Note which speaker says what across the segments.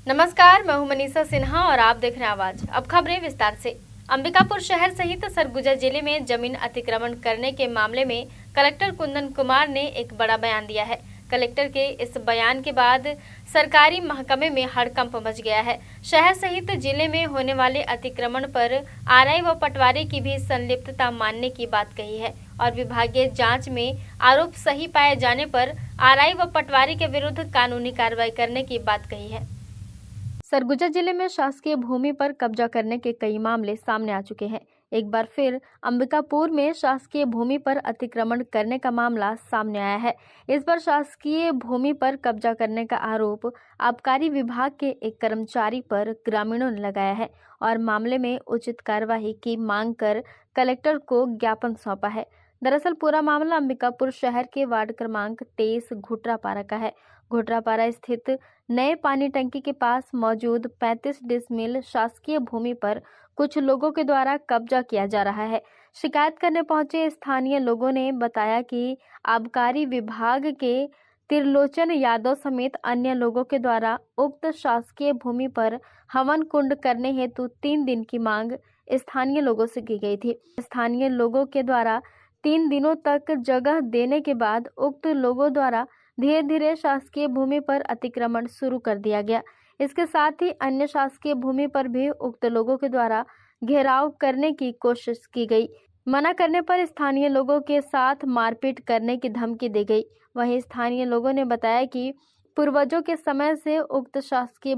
Speaker 1: नमस्कार, मैं हूं मनीषा सिन्हा और आप देख रहे हैं आवाज। अब खबरें विस्तार से। अंबिकापुर शहर सहित सरगुजा जिले में जमीन अतिक्रमण करने के मामले में कलेक्टर कुंदन कुमार ने एक बड़ा बयान दिया है। कलेक्टर के इस बयान के बाद सरकारी महकमे में हड़कंप मच गया है। शहर सहित जिले में होने वाले अतिक्रमण पर आरआई व पटवारी की भी संलिप्तता मानने की बात कही है और विभागीय जांच में आरोप सही पाए जाने पर आरआई व पटवारी के विरुद्ध कानूनी कार्रवाई करने की बात कही है। सरगुजा जिले में शासकीय भूमि पर कब्जा करने के कई मामले सामने आ चुके हैं। एक बार फिर अंबिकापुर में शासकीय भूमि पर अतिक्रमण करने का मामला सामने आया है। इस बार शासकीय भूमि पर कब्जा करने का आरोप आबकारी विभाग के एक कर्मचारी पर ग्रामीणों ने लगाया है और मामले में उचित कार्यवाही की मांग कर कलेक्टर को ज्ञापन सौंपा है। दरअसल पूरा मामला अंबिकापुर शहर के वार्ड क्रमांक 23 घुटरापारा का है। घुटरापारा स्थित नए पानी टंकी के पास मौजूद 35 डिसमिल शासकीय भूमि पर कुछ लोगों के द्वारा कब्जा किया जा रहा है। शिकायत करने पहुंचे स्थानीय लोगों ने बताया कि आबकारी विभाग के त्रिलोचन यादव समेत अन्य लोगों के द्वारा उक्त शासकीय भूमि पर हवन कुंड करने हेतु 3 दिन की मांग स्थानीय लोगों से की गई थी। स्थानीय लोगों के द्वारा 3 दिनों तक जगह देने के बाद उक्त लोगों द्वारा धीरे धीरे शासकीय भूमि पर अतिक्रमण शुरू कर दिया गया। इसके साथ ही अन्य शासकीय भूमि पर भी उक्त लोगों के द्वारा घेराव करने की कोशिश की गई। मना करने पर स्थानीय लोगों के साथ मारपीट करने की धमकी दी गई। वहीं स्थानीय लोगों ने बताया कि पूर्वजों के समय से उक्त शासकीय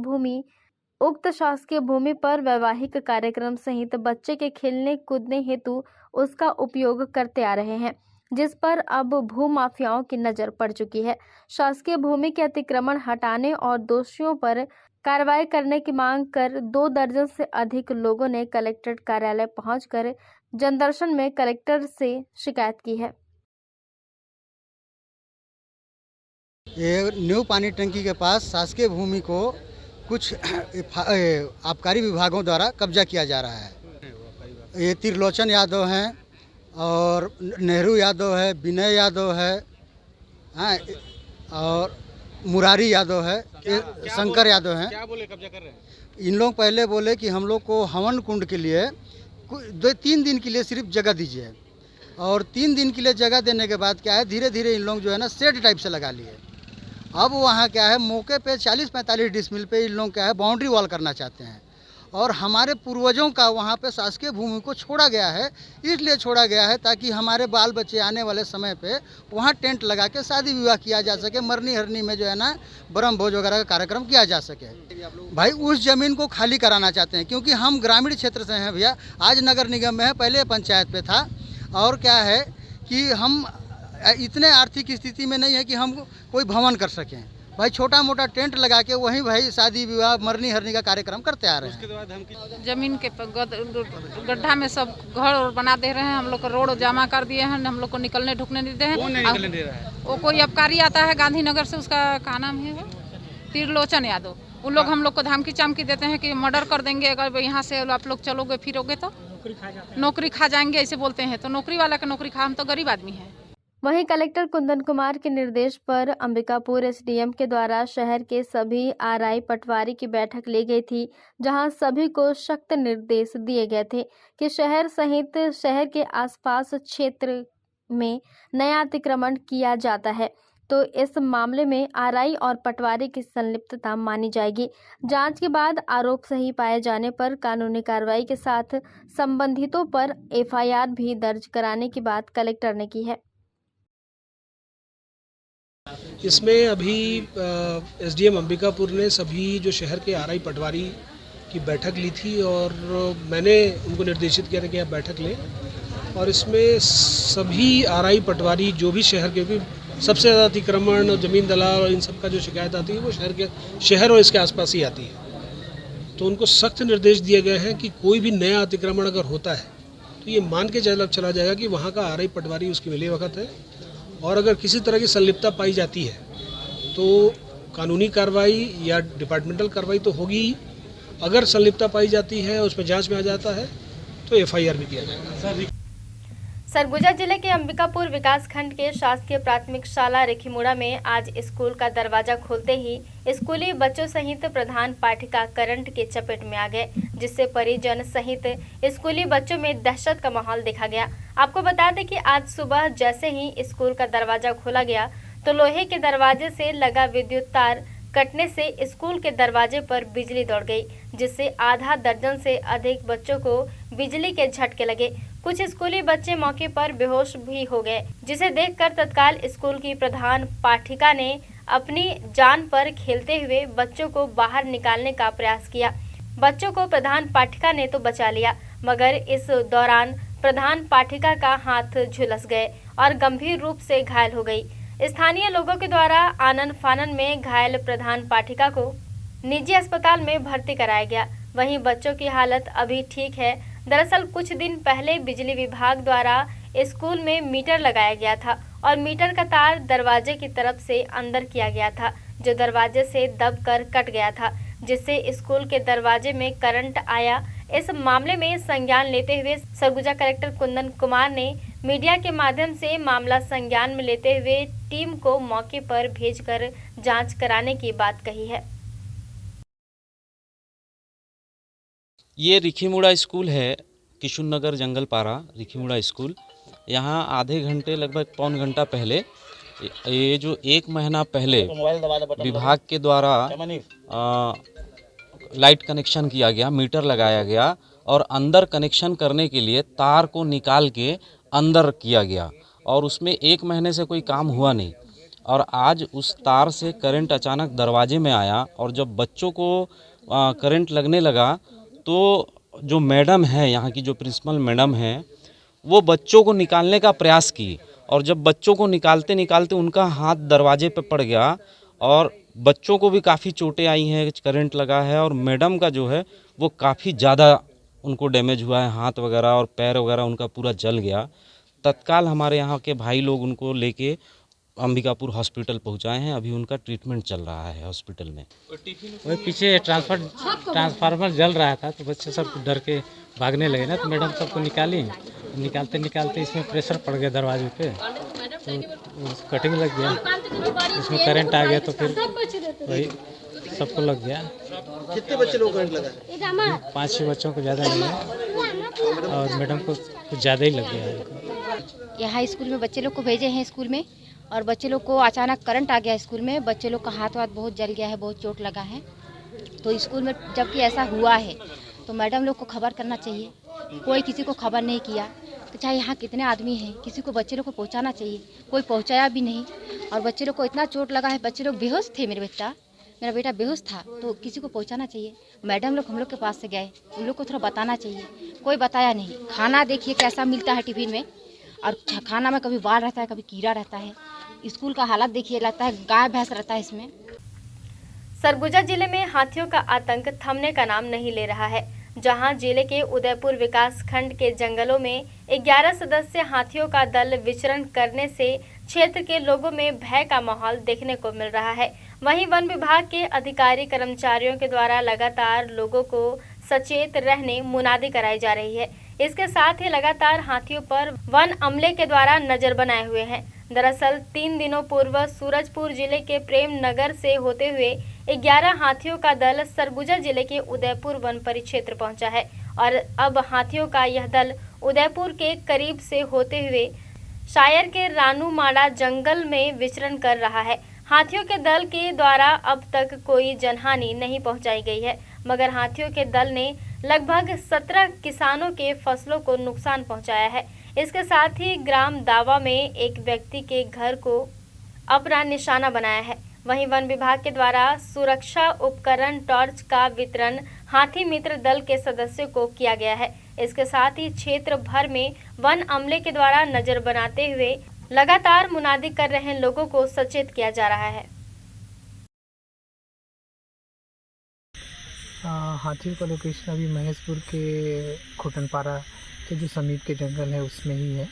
Speaker 1: भूमि पर वैवाहिक कार्यक्रम सहित बच्चे के खेलने कूदने हेतु उसका उपयोग करते आ रहे हैं, जिस पर अब भूमाफियाओं की नजर पड़ चुकी है। शासकीय भूमि के अतिक्रमण हटाने और दोषियों पर कार्रवाई करने की मांग कर 2 दर्जन से अधिक लोगों ने कलेक्ट्रेट कार्यालय पहुंचकर जनदर्शन में कलेक्टर से शिकायत की है।
Speaker 2: ये न्यू पानी टंकी के पास शासकीय भूमि को कुछ आबकारी विभागों द्वारा कब्जा किया जा रहा है। ये त्रिलोचन यादव हैं और नेहरू यादव है, विनय यादव है, हाँ, और मुरारी यादव है, शंकर यादव हैं।
Speaker 3: क्या बोले कब्जा कर रहे हैं?
Speaker 2: इन लोग पहले बोले कि हम लोग को हवन कुंड के लिए 2-3 दिन के लिए सिर्फ जगह दीजिए और 3 दिन के लिए जगह देने के बाद क्या है, धीरे धीरे इन लोग जो है ना शेड टाइप से लगा लिए। अब वहाँ क्या है, मौके पे 40-45 डिसमिल पे इन लोग क्या है बाउंड्री वॉल करना चाहते हैं और हमारे पूर्वजों का वहाँ पे शासकीय भूमि को छोड़ा गया है। इसलिए छोड़ा गया है ताकि हमारे बाल बच्चे आने वाले समय पे वहाँ टेंट लगा के शादी विवाह किया जा सके, मरनी हरनी में जो है ना ब्रह्म भोज वगैरह का कार्यक्रम किया जा सके। भाई उस ज़मीन को खाली कराना चाहते हैं क्योंकि हम ग्रामीण क्षेत्र से हैं भैया। आज नगर निगम में है, पहले पंचायत पे था और क्या है कि हम इतने आर्थिक स्थिति में नहीं है कि हम कोई भवन कर सकें। भाई छोटा मोटा टेंट लगा के वहीं भाई शादी विवाह मरनी हरनी का कार्यक्रम करते आ रहे हैं।
Speaker 3: उसके बाद हम
Speaker 4: जमीन के गड्ढा में सब घर बना दे रहे हैं। हम लोग को रोड जमा कर दिए हैं, हम लोग को निकलने ढुकने नहीं देते हैं।
Speaker 3: कौन नहीं निकलने दे रहा है?
Speaker 4: वो कोई आबकारी आता है गांधीनगर से, उसका क्या नाम है, वो त्रिलोचन यादव। उन लोग हम लोग को धमकी चमकी देते हैं कि मर्डर कर देंगे अगर यहाँ से आप लोग चलोगे फिरोगे तो नौकरी खा जाएंगे, ऐसे बोलते हैं। तो नौकरी वाला का नौकरी खा, हम तो गरीब आदमी हैं।
Speaker 1: वहीं कलेक्टर कुंदन कुमार के निर्देश पर अंबिकापुर एसडीएम के द्वारा शहर के सभी आरआई पटवारी की बैठक ली गई थी, जहां सभी को सख्त निर्देश दिए गए थे कि शहर सहित शहर के आसपास क्षेत्र में नया अतिक्रमण किया जाता है तो इस मामले में आरआई और पटवारी की संलिप्तता मानी जाएगी। जांच के बाद आरोप सही पाए जाने पर कानूनी कार्रवाई के साथ संबंधितों पर एफआईआर भी दर्ज कराने की बात कलेक्टर ने की है।
Speaker 5: इसमें अभी एसडीएम अंबिकापुर ने सभी जो शहर के आरआई पटवारी की बैठक ली थी और मैंने उनको निर्देशित किया था कि आप बैठक लें और इसमें सभी आरआई पटवारी जो भी शहर के, क्योंकि सबसे ज़्यादा अतिक्रमण और ज़मीन दलाल और इन सब का जो शिकायत आती है वो शहर और इसके आसपास ही आती है। तो उनको सख्त निर्देश दिए गए हैं कि कोई भी नया अतिक्रमण अगर होता है तो ये मान के चला जाएगा कि वहाँ का आरआई पटवारी उसकी मिले वक्त है और अगर किसी तरह की संलिप्तता पाई जाती है तो कानूनी कार्रवाई या डिपार्टमेंटल कार्रवाई तो होगी। अगर संलिप्तता पाई जाती है, उसमें जांच में आ जाता है तो एफआईआर भी किया जाएगा।
Speaker 1: सरगुजा जिले के अंबिकापुर विकास खंड के शासकीय प्राथमिक शाला रेखीमुड़ा में आज स्कूल का दरवाजा खोलते ही स्कूली बच्चों सहित प्रधान पाठिका करंट के चपेट में आ गए, जिससे परिजन सहित स्कूली बच्चों में दहशत का माहौल देखा गया। आपको बता दें कि आज सुबह जैसे ही स्कूल का दरवाजा खोला गया तो लोहे के दरवाजे से लगा विद्युत तार कटने से स्कूल के दरवाजे पर बिजली दौड़ गई, जिससे आधा दर्जन से अधिक बच्चों को बिजली के झटके लगे। कुछ स्कूली बच्चे मौके पर बेहोश भी हो गए, जिसे देखकर तत्काल स्कूल की प्रधान पाठिका ने अपनी जान पर खेलते हुए बच्चों को बाहर निकालने का प्रयास किया। बच्चों को प्रधान पाठिका ने तो बचा लिया, मगर इस दौरान प्रधान पाठिका का हाथ झुलस गए और गंभीर रूप से घायल हो गई। स्थानीय लोगों के द्वारा आनन फानन में घायल प्रधान पाठिका को निजी अस्पताल में भर्ती कराया गया। वहीं बच्चों की हालत अभी ठीक है। दरअसल कुछ दिन पहले बिजली विभाग द्वारा स्कूल में मीटर लगाया गया था और मीटर का तार दरवाजे की तरफ से अंदर किया गया था, जो दरवाजे से दबकर कट गया था, जिससे स्कूल के दरवाजे में करंट आया। इस मामले में संज्ञान लेते हुए सरगुजा कलेक्टर कुंदन कुमार ने मीडिया के माध्यम से मामला संज्ञान में लेते हुए टीम को मौके पर भेजकर जांच कराने की बात कही है।
Speaker 6: ये रिखीमुड़ा स्कूल है, किशुननगर जंगलपारा रिखीमुड़ा स्कूल। यहाँ आधे घंटे लगभग पौन घंटा पहले ये जो 1 महीना पहले विभाग के द्वारा लाइट कनेक्शन किया गया, मीटर लगाया गया और अंदर कनेक्शन करने के लिए तार को निकाल के अंदर किया गया और उसमें 1 महीने से कोई काम हुआ नहीं। और आज उस तार से करंट अचानक दरवाजे में आया और जब बच्चों को करंट लगने लगा तो जो मैडम है, यहाँ की जो प्रिंसिपल मैडम है, वो बच्चों को निकालने का प्रयास की और जब बच्चों को निकालते निकालते उनका हाथ दरवाजे पे पड़ गया और बच्चों को भी काफ़ी चोटें आई हैं, करंट लगा है और मैडम का जो है वो काफ़ी ज़्यादा उनको डैमेज हुआ है, हाथ वगैरह और पैर वगैरह उनका पूरा जल गया। तत्काल हमारे यहाँ के भाई लोग उनको लेके अंबिकापुर हॉस्पिटल पहुँचाए हैं। अभी उनका ट्रीटमेंट चल रहा है हॉस्पिटल में।
Speaker 3: वही पीछे ट्रांसफार्मर जल रहा था तो बच्चे सब डर के भागने लगे ना, तो मैडम सबको निकालते निकालते इसमें प्रेशर पड़ गया दरवाजे पे, तो कटिंग लग गया, इसमें करंट आ गया तो फिर वही सबको लग गया।
Speaker 2: कितने बच्चे लोग करंट लगा?
Speaker 3: 5-6 बच्चों को ज़्यादा लगा और मैडम को कुछ ज़्यादा ही लग गया।
Speaker 7: यहाँ स्कूल में बच्चे लोग को भेजे हैं स्कूल में और बच्चे लोग को अचानक करंट आ गया स्कूल में। बच्चे लोग का हाथ बहुत जल गया है, बहुत चोट लगा है। तो स्कूल में जबकि ऐसा हुआ है तो मैडम लोग को खबर करना चाहिए, कोई किसी को खबर नहीं किया। तो चाहे यहाँ कितने आदमी हैं, किसी को बच्चे लोग को पहुँचाना चाहिए, कोई पहुँचाया भी नहीं। और बच्चे लोग को इतना चोट लगा है, बच्चे लोग बेहोश थे, मेरा बेटा बेहोश था, तो किसी को पहुँचाना चाहिए। मैडम लोग हम लोग के पास से गए, उन लोग को थोड़ा बताना चाहिए, कोई बताया नहीं। खाना देखिए कैसा मिलता है टिफिन में, और खाना में कभी बाल रहता है, कभी कीड़ा रहता है। स्कूल का हालत देखिए, लगता है गाय भैंस रहता है इसमें।
Speaker 1: सरगुजा जिले में हाथियों का आतंक थमने का नाम नहीं ले रहा है, जहां जिले के उदयपुर विकास खंड के जंगलों में 11 सदस्य हाथियों का दल विचरण करने से क्षेत्र के लोगों में भय का माहौल देखने को मिल रहा है। वहीं वन विभाग के अधिकारी कर्मचारियों के द्वारा लगातार लोगों को सचेत रहने मुनादी कराई जा रही है। इसके साथ ही लगातार हाथियों पर वन अमले के द्वारा नजर बनाए हुए हैं। दरअसल 3 दिनों पूर्व सूरजपुर जिले के प्रेम नगर से होते हुए 11 हाथियों का दल सरगुजा जिले के उदयपुर वन परिक्षेत्र पहुंचा है और अब हाथियों का यह दल उदयपुर के करीब से होते हुए शायर के रानूमाड़ा जंगल में विचरण कर रहा है। हाथियों के दल के द्वारा अब तक कोई जनहानि नहीं पहुंचाई गई है, मगर हाथियों के दल ने लगभग 17 किसानों के फसलों को नुकसान पहुंचाया है। इसके साथ ही ग्राम दावा में एक व्यक्ति के घर को अपना निशाना बनाया है। वहीं वन विभाग के द्वारा सुरक्षा उपकरण टॉर्च का वितरण हाथी मित्र दल के सदस्यों को किया गया है। इसके साथ ही क्षेत्र भर में वन अमले के द्वारा नजर बनाते हुए लगातार मुनादी कर रहे लोगों को सचेत किया जा रहा है।
Speaker 8: हाथियों का लोकेशन अभी महेशपुर के खुटनपारा के जो समीप के जंगल है उसमें ही है।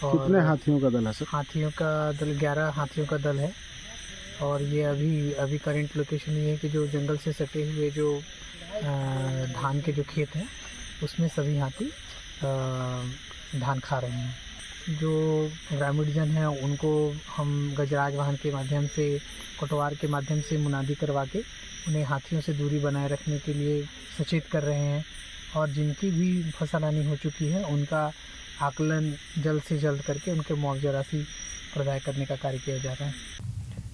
Speaker 8: और
Speaker 2: कितने हाथियों का दल है सर?
Speaker 8: हाथियों का दल 11 हाथियों का दल है और ये अभी करंट लोकेशन ये है कि जो जंगल से सटे हुए जो धान के जो खेत हैं उसमें सभी हाथी धान खा रहे हैं। जो ग्रामीण जन हैं उनको हम गजराज वाहन के माध्यम से, कोटवार के माध्यम से मुनादी करवा के उन्हें हाथियों से दूरी बनाए रखने के लिए सचेत कर रहे हैं। और जिनकी भी फसल हानि हो चुकी है उनका आकलन जल्द से जल्द करके उनके मुआवजा राशि प्रदान करने का कार्य किया जा रहा है।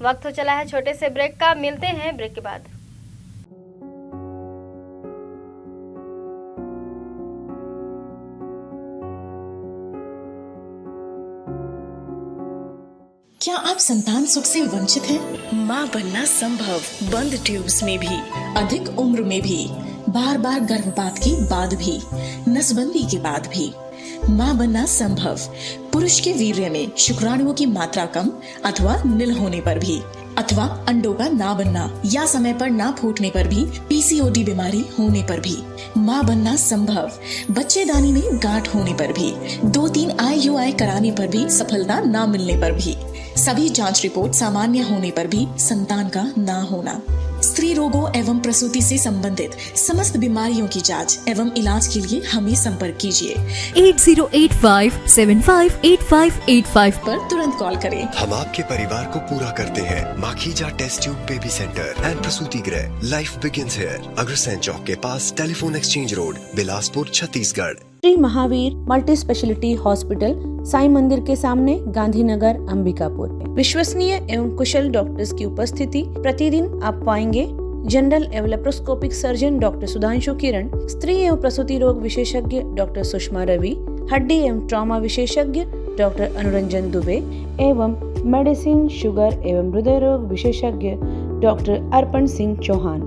Speaker 1: वक्त हो चला है छोटे से ब्रेक का, मिलते हैं ब्रेक के बाद।
Speaker 9: क्या आप संतान सुख से वंचित हैं? माँ बनना संभव, बंद ट्यूब्स में भी, अधिक उम्र में भी, बार बार गर्भपात के बाद भी, नसबंदी के बाद भी। माँ बनना संभव, पुरुष के वीर्य में शुक्राणुओं की मात्रा कम अथवा नील होने पर भी, अथवा अंडों का ना बनना या समय पर ना फूटने पर भी, पीसीओडी बीमारी होने पर भी। माँ बनना संभव, बच्चेदानी में गांठ होने पर भी, 2-3 IUI कराने पर भी सफलता ना मिलने पर भी, सभी जांच रिपोर्ट सामान्य होने पर भी संतान का ना होना। स्त्री रोगों एवं प्रसूति से संबंधित समस्त बीमारियों की जांच एवं इलाज के लिए हमें संपर्क कीजिए
Speaker 10: 8085758585
Speaker 9: पर तुरंत कॉल करें।
Speaker 11: हम आपके परिवार को पूरा करते हैं। Makhija test tube baby centre and प्रसूति गृह, life begins here, Agrasen Chowk के पास, telephone exchange road, Bilaspur, Chhattisgarh.
Speaker 10: Shri Mahavir multi speciality hospital, Sai Mandir के सामने, गांधीनगर, अंबिकापुर। विश्वसनीय एवं कुशल डॉक्टर्स की उपस्थिति। प्रतिदिन आप पाएंगे जनरल एवं लेप्रोस्कोपिक सर्जन डॉक्टर सुधांशु किरण, स्त्री एवं प्रसूति रोग विशेषज्ञ डॉक्टर सुषमा रवि, हड्डी एवं ट्रॉमा विशेषज्ञ डॉक्टर अनुरंजन दुबे एवं मेडिसिन, शुगर एवं हृदय रोग विशेषज्ञ डॉक्टर अर्पण सिंह चौहान।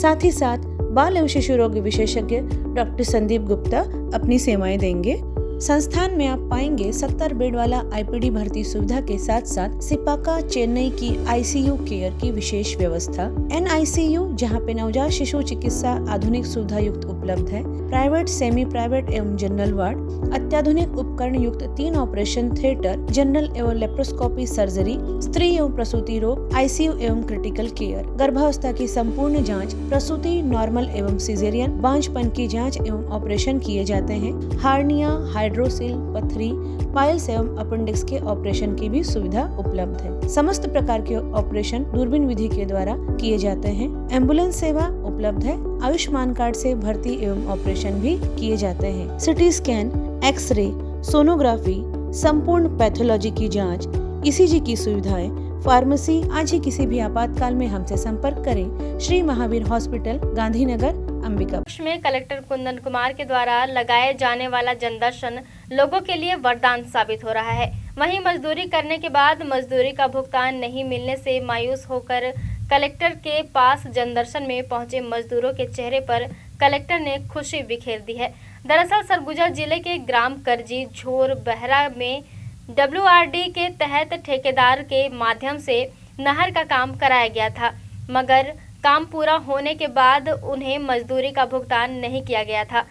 Speaker 10: साथ ही साथ बाल एवं शिशु रोग विशेषज्ञ डॉक्टर संदीप गुप्ता अपनी सेवाएं देंगे। संस्थान में आप पाएंगे 70 बेड वाला IPD भर्ती सुविधा के साथ साथ सिपाका चेन्नई की ICU केयर की विशेष व्यवस्था, NICU जहां पे नवजात शिशु चिकित्सा आधुनिक सुविधा युक्त उपलब्ध है, प्राइवेट, सेमी प्राइवेट एवं जनरल वार्ड, अत्याधुनिक उपकरण युक्त 3 ऑपरेशन थिएटर, जनरल एवं लेप्रोस्कोपी सर्जरी, स्त्री एवं प्रसूति रोग, ICU एवं क्रिटिकल केयर, गर्भावस्था की संपूर्ण जाँच, प्रसूति, नॉर्मल एवं सिजेरियन, बांझपन की जाँच एवं ऑपरेशन किए जाते हैं। हार्निया, हाइड्रोसिल, पथरी, पाइल्स एवं अपेंडिक्स के ऑपरेशन की भी सुविधा उपलब्ध है। समस्त प्रकार के ऑपरेशन दूरबीन विधि के द्वारा किए जाते हैं। एम्बुलेंस सेवा उपलब्ध है। आयुष्मान कार्ड से भर्ती एवं ऑपरेशन भी किए जाते हैं। सिटी स्कैन, एक्सरे, सोनोग्राफी, संपूर्ण पैथोलॉजी की जांच, ECG की सुविधाएं, फार्मेसी। आज ही किसी भी आपातकाल में हमसे संपर्क करें। श्री महावीर हॉस्पिटल, गांधीनगर, अंबिकापुर
Speaker 1: में कलेक्टर कुंदन कुमार के द्वारा लगाए जाने वाला जनदर्शन लोगों के लिए वरदान साबित हो रहा है। वहीं मजदूरी करने के बाद मजदूरी का भुगतान नहीं मिलने से मायूस होकर कलेक्टर के पास जनदर्शन में पहुंचे मजदूरों के चेहरे पर कलेक्टर ने खुशी बिखेर दी है। दरअसल सरगुजा जिले के ग्राम करजी झोर बहरा में WRD के तहत ठेकेदार के माध्यम से नहर का काम कराया गया था, मगर काम पूरा होने के बाद उन्हें मजदूरी का भुगतान नहीं किया गया था।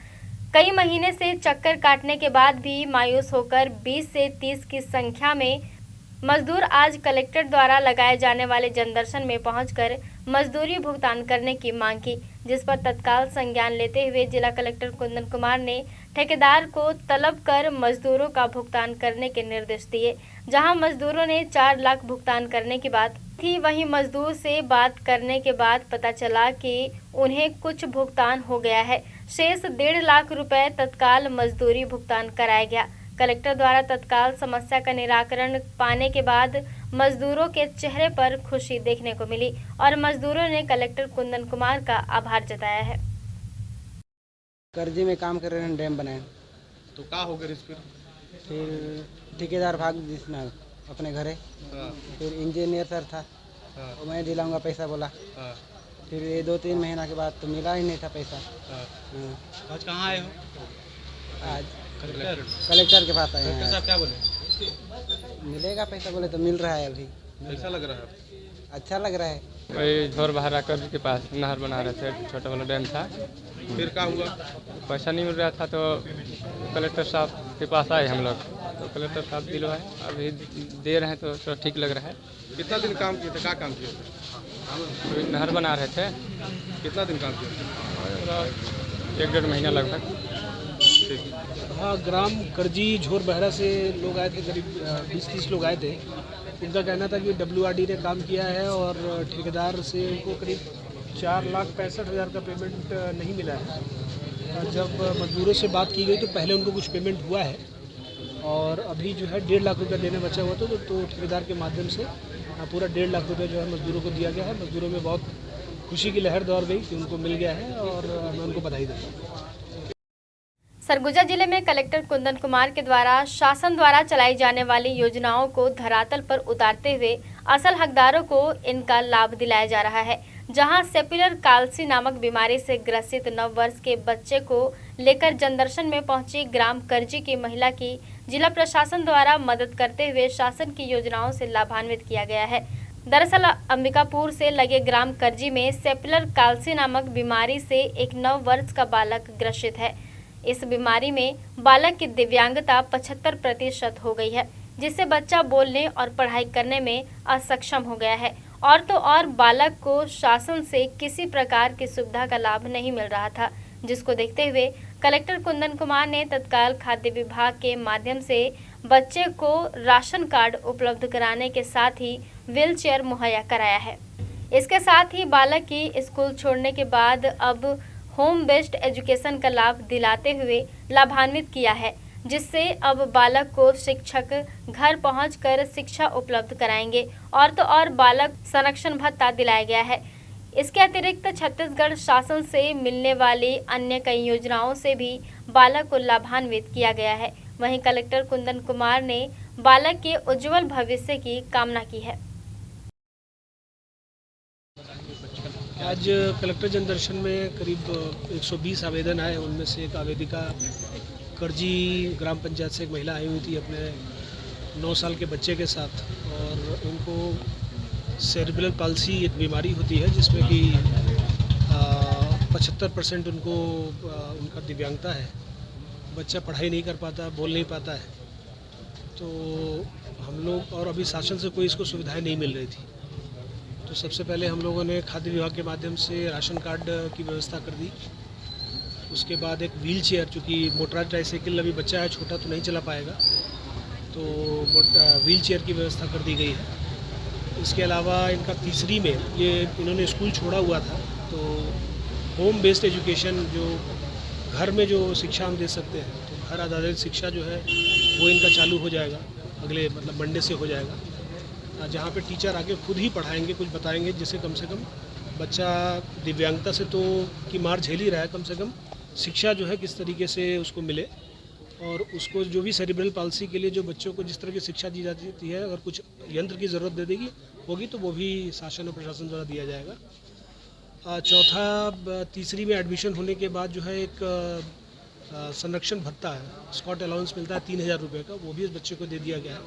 Speaker 1: कई महीने से चक्कर काटने के बाद भी मायूस होकर 20 से 30 की संख्या में मजदूर आज कलेक्टर द्वारा लगाए जाने वाले जनदर्शन में पहुंचकर मजदूरी भुगतान करने की मांग की, जिस पर तत्काल संज्ञान लेते हुए जिला कलेक्टर कुंदन कुमार ने ठेकेदार को तलब कर मजदूरों का भुगतान करने के निर्देश दिए। जहां मजदूरों ने 4 लाख भुगतान करने की बात थी, वहीं मजदूर से बात करने के बाद पता चला कि उन्हें कुछ भुगतान हो गया है। शेष 1.5 लाख रुपए तत्काल मजदूरी भुगतान कराया गया। कलेक्टर द्वारा तत्काल समस्या का निराकरण पाने के बाद मजदूरों के चेहरे पर खुशी देखने को मिली और मजदूरों ने कलेक्टर कुंदन कुमार का आभार जताया है।
Speaker 12: कर्जी में काम कर रहे हैं, डैम बनाए
Speaker 13: तो क्या हो गया
Speaker 12: फिर ठेकेदार भाग जिसना अपने घरे। फिर इंजीनियर सर था, तो मैं दिलाऊंगा पैसा बोला। फिर ये 2-3 महीना के बाद तो मिला ही नहीं था पैसा।
Speaker 13: आज कहाँ आए हो?
Speaker 12: आज कलेक्टर के पास आए हैं।
Speaker 13: कलेक्टर साहब क्या बोले?
Speaker 12: मिलेगा पैसा, बोले तो मिल रहा है अभी।
Speaker 13: कैसा लग रहा है?
Speaker 12: अच्छा लग रहा है।
Speaker 14: वही झोर बहरा कर्ज के पास नहर बना रहे थे, छोटा वाला डैम था।
Speaker 13: फिर क्या हुआ?
Speaker 14: पैसा नहीं मिल रहा था तो कलेक्टर साहब के पास आए हम लोग, तो कलेक्टर साहब दिलवाए, अभी दे रहे हैं तो ठीक लग रहा है।
Speaker 13: कितना दिन काम किए थे? क्या काम किए थे?
Speaker 14: नहर बना रहे थे।
Speaker 13: कितना दिन काम किए थे?
Speaker 14: 1-1.5 महीना लगभग।
Speaker 13: बच्चे की?
Speaker 5: हाँ, ग्राम करजी झोर बहरा से लोग आए थे, करीब 20-30 लोग आए थे। उनका कहना था कि WRD ने काम किया है और ठेकेदार से उनको करीब 4,65,000 का पेमेंट नहीं मिला है। जब मजदूरों से बात की गई तो पहले उनको कुछ पेमेंट हुआ है और अभी जो है 1.5 लाख रुपया देने बचा हुआ था, तो ठेकेदार के माध्यम से पूरा 1.5 लाख रुपया जो है मजदूरों को दिया गया है। मजदूरों में बहुत खुशी की लहर दौड़ गई कि उनको मिल गया है और मैं उनको बधाई देता हूँ।
Speaker 1: सरगुजा जिले में कलेक्टर कुंदन कुमार के द्वारा शासन द्वारा चलाई जाने वाली योजनाओं को धरातल पर उतारते हुए असल हकदारों को इनका लाभ दिलाया जा रहा है। जहां सेप्युलर कालसी नामक बीमारी से ग्रसित 9 वर्ष के बच्चे को लेकर जनदर्शन में पहुंची ग्राम करजी की महिला की जिला प्रशासन द्वारा मदद करते हुए शासन की योजनाओं से लाभान्वित किया गया है। दरअसल अंबिकापुर से लगे ग्राम करजी में सेप्युलर कालसी नामक बीमारी से एक 9 वर्ष का बालक ग्रसित है। इस बीमारी में बालक की दिव्यांगता 75% हो गई है, जिससे बच्चा बोलने और पढ़ाई करने में असक्षम हो गया है। और तो और बालक को शासन से किसी प्रकार की सुविधा का लाभ नहीं मिल रहा था, जिसको देखते हुए कलेक्टर कुंदन कुमार ने तत्काल खाद्य विभाग के माध्यम से बच्चे को राशन कार्ड उपलब्ध कराने के साथ ही व्हील चेयर मुहैया कराया है। इसके साथ ही बालक की स्कूल छोड़ने के बाद अब होम बेस्ड एजुकेशन का लाभ दिलाते हुए लाभान्वित किया है, जिससे अब बालक को शिक्षक घर पहुंचकर शिक्षा उपलब्ध कराएंगे। और तो और बालक संरक्षण भत्ता दिलाया गया है। इसके अतिरिक्त छत्तीसगढ़ शासन से मिलने वाली अन्य कई योजनाओं से भी बालक को लाभान्वित किया गया है। वहीं कलेक्टर कुंदन कुमार ने बालक के उज्जवल भविष्य की कामना की है।
Speaker 5: आज कलेक्टर जनदर्शन में करीब 120 आवेदन आए। उनमें से एक आवेदिका करजी ग्राम पंचायत से एक महिला आई हुई थी अपने 9 साल के बच्चे के साथ, और उनको सेरिब्रल पाल्सी एक बीमारी होती है जिसमें कि 75% उनको उनका दिव्यांगता है। बच्चा पढ़ाई नहीं कर पाता, बोल नहीं पाता है। तो हम लोग और अभी शासन से कोई इसको सुविधाएं नहीं मिल रही थी, तो सबसे पहले हम लोगों ने खाद्य विभाग के माध्यम से राशन कार्ड की व्यवस्था कर दी। उसके बाद एक व्हील चेयर, चूँकि मोटराइज ट्राईसाइकिल अभी बच्चा है छोटा तो नहीं चला पाएगा, तो व्हील चेयर की व्यवस्था कर दी गई है। इसके अलावा इनका तीसरी में ये इन्होंने स्कूल छोड़ा हुआ था, तो होम बेस्ड एजुकेशन जो घर में जो शिक्षा हम दे सकते हैं, तो घर आधारित शिक्षा जो है वो इनका चालू हो जाएगा, अगले मतलब मंडे से हो जाएगा, जहाँ पे टीचर आके खुद ही पढ़ाएंगे, कुछ बताएंगे, जिससे कम से कम बच्चा दिव्यांगता से तो की मार झेल ही रहा है, कम से कम शिक्षा जो है किस तरीके से उसको मिले, और उसको जो भी सेरिब्रल पाल्सी के लिए जो बच्चों को जिस तरह की शिक्षा दी जाती है, अगर कुछ यंत्र की ज़रूरत दे देगी होगी तो वो भी शासन और प्रशासन द्वारा दिया जाएगा। चौथा, तीसरी में एडमिशन होने के बाद जो है एक संरक्षण भत्ता है, स्कॉट अलाउंस मिलता है 3,000 रुपये का, वो भी इस बच्चे को दे दिया गया है।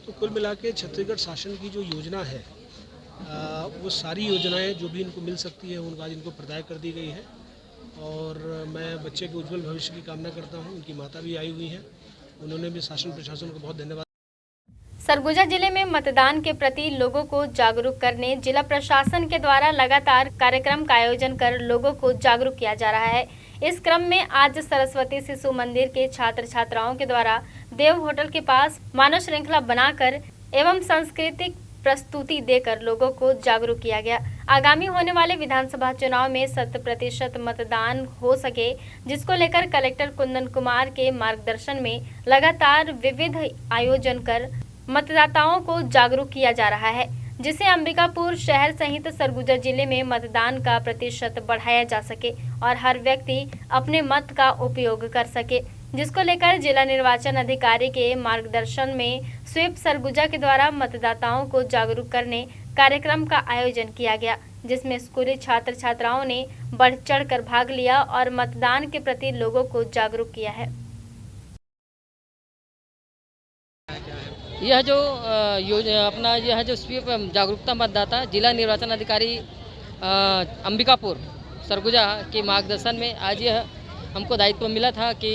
Speaker 5: तो कुल मिला के छत्तीसगढ़ शासन की जो योजना है वो सारी योजनाएं जो भी इनको मिल सकती है उनको आज इनको प्रदाय कर दी गई है, और मैं बच्चे के उज्जवल भविष्य की कामना करता हूं। उनकी माता भी आई हुई हैं, उन्होंने भी शासन प्रशासन को बहुत धन्यवाद।
Speaker 1: सरगुजा जिले में मतदान के प्रति लोगों को जागरूक करने जिला प्रशासन के द्वारा लगातार कार्यक्रम का आयोजन कर लोगों को जागरूक किया जा रहा है। इस क्रम में आज सरस्वती शिशु मंदिर के छात्र छात्राओं के द्वारा देव होटल के पास मानव श्रृंखला बनाकर एवं सांस्कृतिक प्रस्तुति देकर लोगों को जागरूक किया गया। आगामी होने वाले विधानसभा चुनाव में 100% मतदान हो सके, जिसको लेकर कलेक्टर कुंदन कुमार के मार्गदर्शन में लगातार विविध आयोजन कर मतदाताओं को जागरूक किया जा रहा है, जिससे अंबिकापुर शहर सहित सरगुजा जिले में मतदान का प्रतिशत बढ़ाया जा सके और हर व्यक्ति अपने मत का उपयोग कर सके, जिसको लेकर जिला निर्वाचन अधिकारी के मार्गदर्शन में स्वीप सरगुजा के द्वारा मतदाताओं को जागरूक करने कार्यक्रम का आयोजन किया गया, जिसमें स्कूली छात्र छात्राओं ने बढ़ चढ़कर भाग लिया और मतदान के प्रति लोगों को जागरूक किया है।
Speaker 15: यह जो अपना यह जो स्वीप जागरूकता मतदाता जिला निर्वाचन अधिकारी अंबिकापुर सरगुजा के मार्गदर्शन में आज यह हमको दायित्व मिला था कि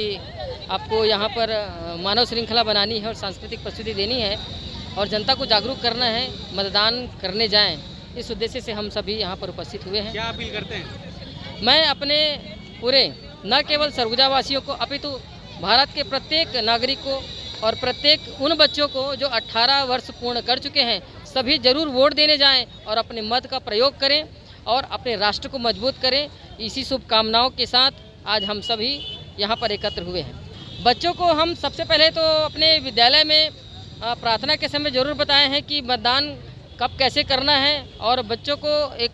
Speaker 15: आपको यहाँ पर मानव श्रृंखला बनानी है और सांस्कृतिक प्रस्तुति देनी है और जनता को जागरूक करना है, मतदान करने जाएं। इस उद्देश्य से हम सभी यहाँ पर उपस्थित हुए हैं।
Speaker 13: क्या अपील करते हैं?
Speaker 15: मैं अपने पूरे न केवल सरगुजा वासियों को अपितु भारत के प्रत्येक नागरिक को और प्रत्येक उन बच्चों को जो 18 वर्ष पूर्ण कर चुके हैं, सभी जरूर वोट देने जाएं और अपने मत का प्रयोग करें और अपने राष्ट्र को मजबूत करें। इसी शुभकामनाओं के साथ आज हम सभी यहाँ पर एकत्र हुए हैं। बच्चों को हम सबसे पहले तो अपने विद्यालय में प्रार्थना के समय ज़रूर बताए हैं कि मतदान कब कैसे करना है, और बच्चों को एक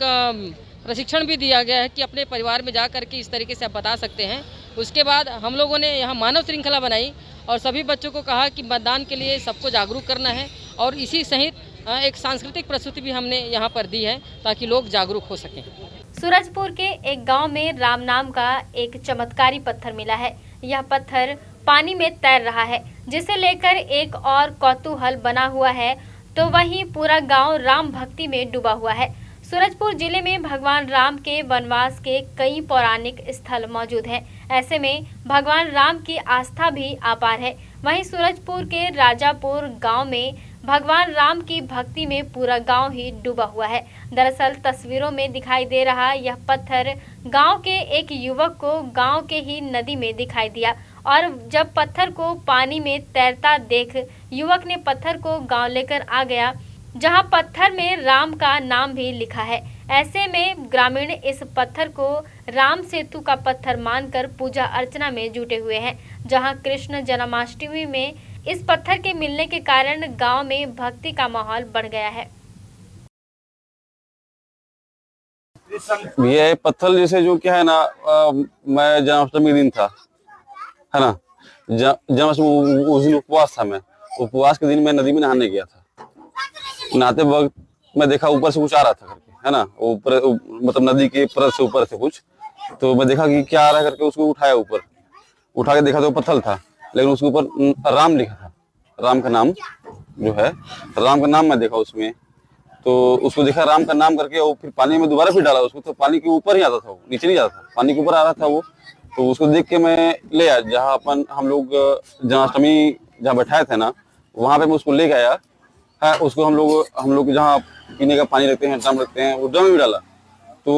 Speaker 15: प्रशिक्षण भी दिया गया है कि अपने परिवार में जा कर के इस तरीके से आप बता सकते हैं। उसके बाद हम लोगों ने यहाँ मानव श्रृंखला बनाई और सभी बच्चों को कहा कि मतदान के लिए सबको जागरूक करना है, और इसी सहित एक सांस्कृतिक प्रस्तुति भी हमने यहाँ पर दी है ताकि लोग जागरूक हो सकें।
Speaker 1: सूरजपुर के एक गांव में राम नाम का एक चमत्कारी पत्थर मिला है। यह पत्थर पानी में तैर रहा है, जिसे लेकर एक और कौतूहल बना हुआ है, तो वहीं पूरा गांव राम भक्ति में डूबा हुआ है। सूरजपुर जिले में भगवान राम के वनवास के कई पौराणिक स्थल मौजूद हैं। ऐसे में भगवान राम की आस्था भी अपार है। वहीं सूरजपुर के राजापुर गांव में भगवान राम की भक्ति में पूरा गांव ही डूबा हुआ है। दरअसल तस्वीरों में दिखाई दे रहा यह पत्थर गांव के एक युवक को गांव के ही नदी में दिखाई दिया, और जब पत्थर को पानी में तैरता देख युवक ने पत्थर को गांव लेकर आ गया, जहां पत्थर में राम का नाम भी लिखा है। ऐसे में ग्रामीण इस पत्थर को राम सेतु का पत्थर मानकर पूजा अर्चना में जुटे हुए हैं। जहां कृष्ण जन्माष्टमी में इस पत्थर के मिलने के कारण गांव में भक्ति का माहौल बढ़ गया है।
Speaker 16: ये पत्थर जैसे जो क्या है ना, मैं जन्माष्टमी के दिन था, है ना, जन्माष्टमी उस दिन उपवास था। मैं उपवास के दिन मैं नदी में नहाने गया था। नहाते वक्त मैं देखा ऊपर से कुछ आ रहा था करके, है ना, ऊपर मतलब नदी के परत से ऊपर से कुछ, तो मैं देखा कि क्या आ रहा है करके उसको उठाया, ऊपर उठा के देखा तो पत्थर था, लेकिन उसके ऊपर राम लिखा था। राम का नाम जो है, राम का नाम मैं देखा उसमें, तो उसको देखा राम का नाम करके, और फिर पानी में दोबारा फिर डाला उसको, तो पानी के ऊपर ही आता था, वो नीचे नहीं जाता था, पानी के ऊपर आ रहा था वो। तो उसको देख के मैं ले आया, जहाँ हम लोग जन्माष्टमी जहाँ बैठाए थे ना, वहाँ पे मैं उसको ले गया है। उसको हम लोग जहाँ पीने का पानी रखते हैं, ड्रम रखते हैं, वो ड्रम में भी डाला, तो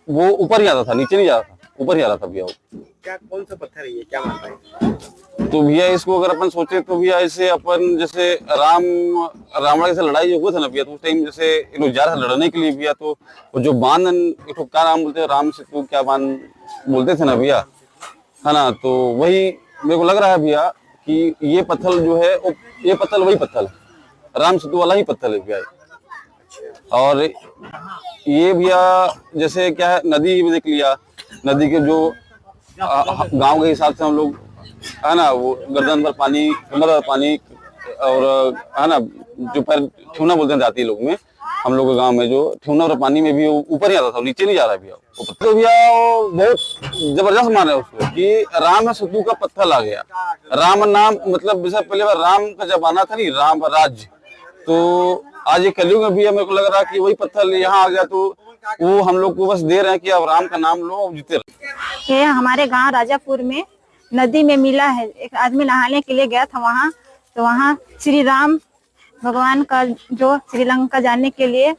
Speaker 16: वो ऊपर ही आता था, नीचे नहीं जाता था, ऊपर ही आ रहा था भैया। वो
Speaker 13: क्या कौन सा पत्थर है ये, क्या मानता है?
Speaker 16: तो भैया इसको अगर अपन सोचे तो भैया ऐसे अपन जैसे रावण के साथ लड़ाई जो हुआ था ना भैया, तो उस टाइम जैसे ये लोग जा रहे थे लड़ने के लिए भैया, तो वो जो बांध क्या नाम बोलते हैं, राम सेतु क्या बांध बोलते थे ना भैया, है ना, तो वही मेरे को लग रहा है भैया कि ये पत्थर जो है, ये पत्थर वही पत्थर है, राम सेतु वाला ही पत्थर है भैया। और ये भैया जैसे क्या है, नदी में देख लिया, नदी के जो गांव के हिसाब से हम लोग, है ना, वो गर्दन पर पानी, कमर पर पानी, और है ना, जो पैर ठेवना बोलते हैं जाती लोग में, हम लोग के गांव में जो ठेवना पर पानी में भी ऊपर ही आता था, नीचे नहीं जा रहा भैया। तो भैया बहुत जबरदस्त मान है उसको कि राम सेतु का पत्थर आ गया। राम नाम मतलब जैसे पहले बार राम का जमाना था नहीं, राम राज्य, तो आज ये कलयुग में भैया मेरे को लग रहा है कि वही पत्थर यहाँ आ गया, तो वो हम लोग को बस दे रहे हैं कि अब राम का नाम लो, जीते रहे।
Speaker 17: ये हमारे गांव राजापुर में नदी में मिला है, एक आदमी नहाने के लिए गया था वहाँ, तो वहाँ श्री राम भगवान का जो श्रीलंका जाने के लिए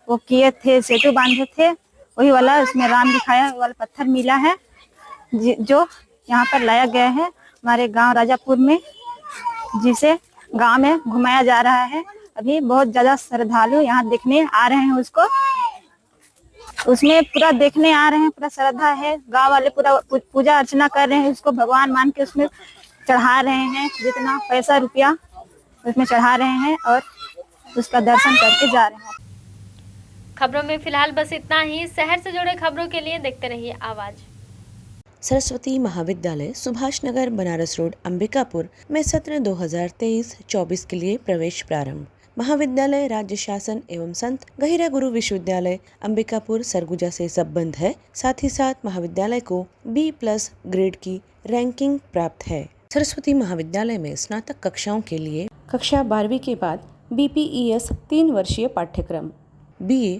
Speaker 17: वो किए थे, सेतु बांधे थे, वही वाला उसमें राम दिखाया वाला पत्थर मिला है, जो यहाँ पर लाया गया है हमारे गांव राजापुर में, जिसे गांव में घुमाया जा रहा है। अभी बहुत ज्यादा श्रद्धालु यहाँ देखने आ रहे हैं उसको, उसमें पूरा देखने आ रहे हैं, पूरा श्रद्धा है, गांव वाले पूरा पूजा अर्चना कर रहे हैं, उसको भगवान मान के उसमें चढ़ा रहे हैं, जितना पैसा रुपया उसमें चढ़ा रहे हैं और उसका दर्शन करके जा रहे हैं।
Speaker 1: खबरों में फिलहाल बस इतना ही। शहर से जुड़े खबरों के लिए देखते रहिए आवाज।
Speaker 10: सरस्वती महाविद्यालय सुभाष नगर बनारस रोड अंबिकापुर में सत्र 2023-24 के लिए प्रवेश प्रारंभ। महाविद्यालय राज्य शासन एवं संत गहिरा गुरु विश्वविद्यालय अंबिकापुर सरगुजा से संबद्ध है। साथ ही साथ महाविद्यालय को B+ ग्रेड की रैंकिंग प्राप्त है। सरस्वती महाविद्यालय में स्नातक कक्षाओं के लिए कक्षा 12वीं के बाद BPES 3 वर्षीय पाठ्यक्रम, BA,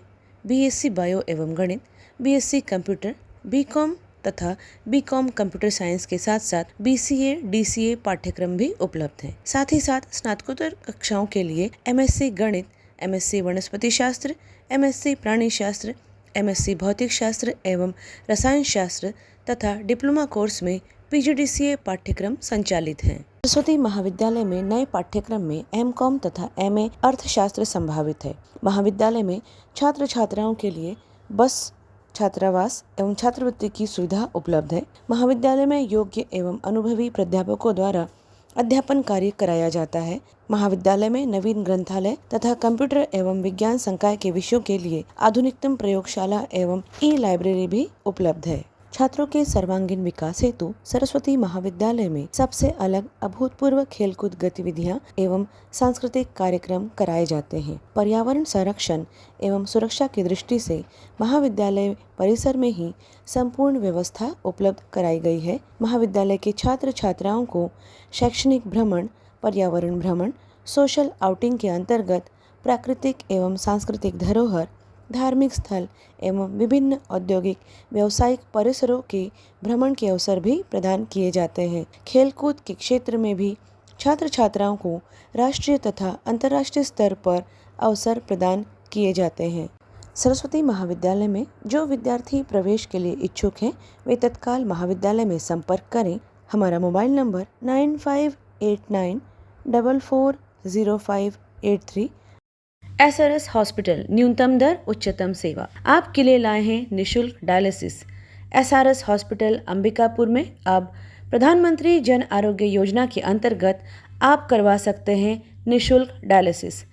Speaker 10: BSc बायो एवं गणित, BSc कंप्यूटर, BCom तथा BCom कंप्यूटर साइंस के साथ साथ BCA, DCA पाठ्यक्रम भी उपलब्ध है। साथ ही साथ स्नातकोत्तर कक्षाओं के लिए MSc गणित, MSc वनस्पति शास्त्र, MSc प्राणी शास्त्र, MSc भौतिक शास्त्र एवं रसायन शास्त्र तथा डिप्लोमा कोर्स में PGDCA पाठ्यक्रम संचालित हैं। सरस्वती महाविद्यालय में नए पाठ्यक्रम में M.Com तथा MA अर्थशास्त्र संभावित है। महाविद्यालय में छात्र छात्राओं के लिए बस, छात्रावास एवं छात्रवृत्ति की सुविधा उपलब्ध है। महाविद्यालय में योग्य एवं अनुभवी प्राध्यापकों द्वारा अध्यापन कार्य कराया जाता है। महाविद्यालय में नवीन ग्रंथालय तथा कंप्यूटर एवं विज्ञान संकाय के विषयों के लिए आधुनिकतम प्रयोगशाला एवं ई-लाइब्रेरी भी उपलब्ध है। छात्रों के सर्वांगीण विकास हेतु सरस्वती महाविद्यालय में सबसे अलग अभूतपूर्व खेलकूद गतिविधियां एवं सांस्कृतिक कार्यक्रम कराए जाते हैं। पर्यावरण संरक्षण एवं सुरक्षा की दृष्टि से महाविद्यालय परिसर में ही संपूर्ण व्यवस्था उपलब्ध कराई गई है। महाविद्यालय के छात्र छात्राओं को शैक्षणिक भ्रमण, पर्यावरण भ्रमण, सोशल आउटिंग के अंतर्गत प्राकृतिक एवं सांस्कृतिक धरोहर, धार्मिक स्थल एवं विभिन्न औद्योगिक व्यावसायिक परिसरों के भ्रमण के अवसर भी प्रदान किए जाते हैं। खेलकूद के क्षेत्र में भी छात्र छात्राओं को राष्ट्रीय तथा अंतर्राष्ट्रीय स्तर पर अवसर प्रदान किए जाते हैं। सरस्वती महाविद्यालय में जो विद्यार्थी प्रवेश के लिए इच्छुक हैं वे तत्काल महाविद्यालय में संपर्क करें। हमारा मोबाइल नंबर 9589440583। SRS हॉस्पिटल, न्यूनतम दर उच्चतम सेवा। आपके लिए लाए हैं निशुल्क डायलिसिस। SRS हॉस्पिटल अंबिकापुर में अब प्रधानमंत्री जन आरोग्य योजना के अंतर्गत आप करवा सकते हैं निशुल्क डायलिसिस।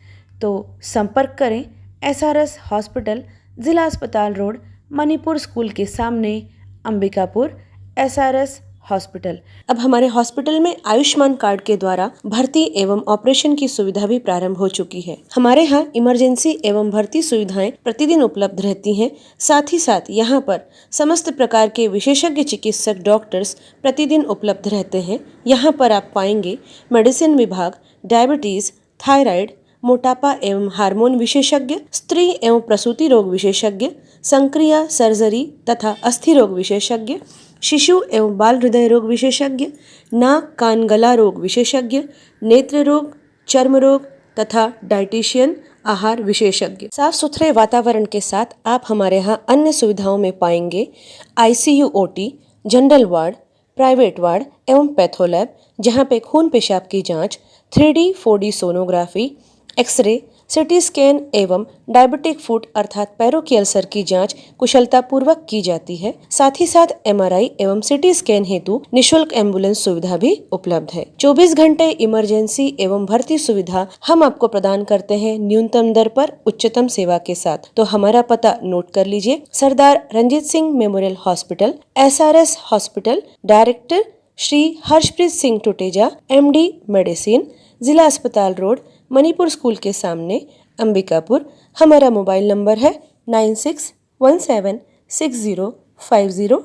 Speaker 10: तो संपर्क करें SRS हॉस्पिटल, जिला अस्पताल रोड, मणिपुर स्कूल के सामने, अंबिकापुर। SRS hospital. अब हमारे हॉस्पिटल में आयुष्मान कार्ड के द्वारा भर्ती एवं ऑपरेशन की सुविधा भी प्रारंभ हो चुकी है। हमारे यहाँ इमरजेंसी एवं भर्ती सुविधाएं प्रतिदिन उपलब्ध रहती हैं। साथ ही साथ यहाँ पर समस्त प्रकार के विशेषज्ञ चिकित्सक डॉक्टर्स प्रतिदिन उपलब्ध रहते हैं। यहाँ पर आप पाएंगे मेडिसिन विभाग, डायबिटीज, थायराइड, मोटापा एवं हार्मोन विशेषज्ञ, स्त्री एवं प्रसूति रोग विशेषज्ञ, संक्रिया सर्जरी तथा अस्थि रोग विशेषज्ञ, शिशु एवं बाल हृदय रोग विशेषज्ञ, नाक कान गला रोग विशेषज्ञ, नेत्र रोग, चर्म रोग तथा डाइटिशियन, आहार विशेषज्ञ। साफ सुथरे वातावरण के साथ आप हमारे यहाँ अन्य सुविधाओं में पाएंगे ICU, OT, general ward, private ward एवं पैथोलैब, जहाँ पे खून पेशाब की जांच, 3D 4D sonography, x ray, CT scan एवं डायबिटिक फुट अर्थात पैरों की अल्सर की जांच कुशलतापूर्वक की जाती है। साथ ही साथ MRI एवं सिटी स्कैन हेतु निशुल्क एम्बुलेंस सुविधा भी उपलब्ध है। 24 घंटे इमरजेंसी एवं भर्ती सुविधा हम आपको प्रदान करते हैं न्यूनतम दर पर उच्चतम सेवा के साथ। तो हमारा पता नोट कर लीजिए। Sardar Ranjit Singh memorial hospital, SRS hospital, director Shri Harshpreet Singh Tuteja, MD medicine, जिला अस्पताल रोड, मणिपुर स्कूल के सामने, अंबिकापुर। हमारा मोबाइल नंबर है 9617605000।